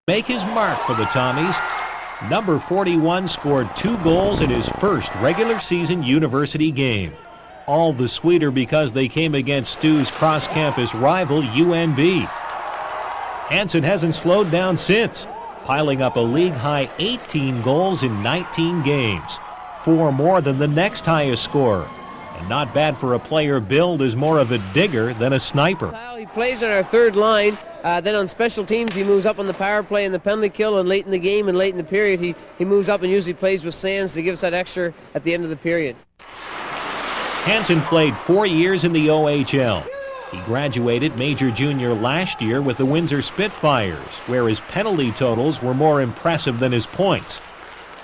make his mark for the Tommies. Number 41 scored 2 goals in his first regular season university game. All the sweeter because they came against Stu's cross-campus rival UNB. Hanson hasn't slowed down since, piling up a league-high 18 goals in 19 games, 4 more than the next highest scorer. And not bad for a player billed as more of a digger than a sniper. He plays on our third line. Then on special teams, he moves up on the power play and the penalty kill, and late in the game and late in the period, he moves up and usually plays with Sands to give us that extra at the end of the period. Hanson played 4 years in the OHL. He graduated major junior last year with the Windsor Spitfires, where his penalty totals were more impressive than his points.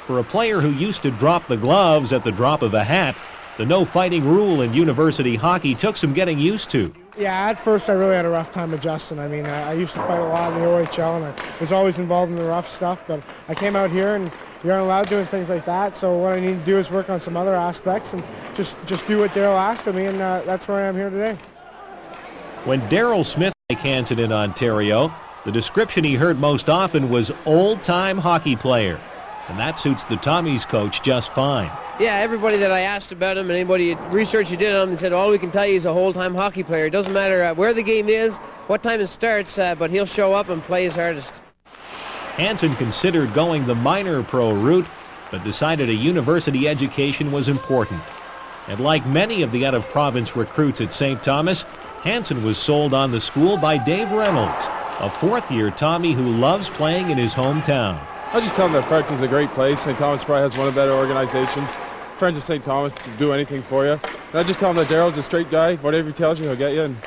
For a player who used to drop the gloves at the drop of a hat, the no fighting rule in university hockey took some getting used to. Yeah, at first I really had a rough time adjusting. I mean, I used to fight a lot in the OHL, and I was always involved in the rough stuff, but I came out here and you aren't allowed doing things like that, so what I need to do is work on some other aspects and just do what Daryl asked of me, and that's where I am here today. When Daryl Smith came to Hanson in Ontario, the description he heard most often was old-time hockey player, and that suits the Tommies coach just fine. Yeah, everybody that I asked about him and anybody research you did on him, they said all we can tell you is a whole-time hockey player. It doesn't matter where the game is, what time it starts, but he'll show up and play his hardest. Hanson considered going the minor pro route, but decided a university education was important. And like many of the out-of-province recruits at St. Thomas, Hanson was sold on the school by Dave Reynolds, a fourth-year Tommy who loves playing in his hometown. I just tell them that Fredericton's a great place. St. Thomas probably has one of the better organizations. Friends of St. Thomas can do anything for you. And I just tell them that Daryl's a straight guy. Whatever he tells you, he'll get you. And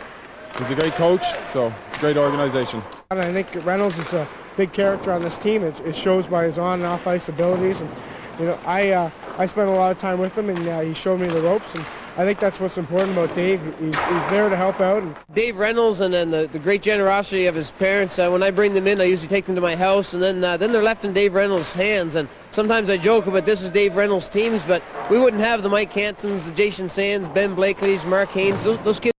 he's a great coach, so it's a great organization. And I think Reynolds is a big character on this team. It shows by his on and off ice abilities. And you know, I spent a lot of time with him, and he showed me the ropes. And I think that's what's important about Dave. He's there to help out. And Dave Reynolds and then the great generosity of his parents. When I bring them in, I usually take them to my house, and then they're left in Dave Reynolds' hands. And sometimes I joke about this is Dave Reynolds' teams, but we wouldn't have the Mike Hansons, the Jason Sands, Ben Blakeleys, Mark Haynes. Those kids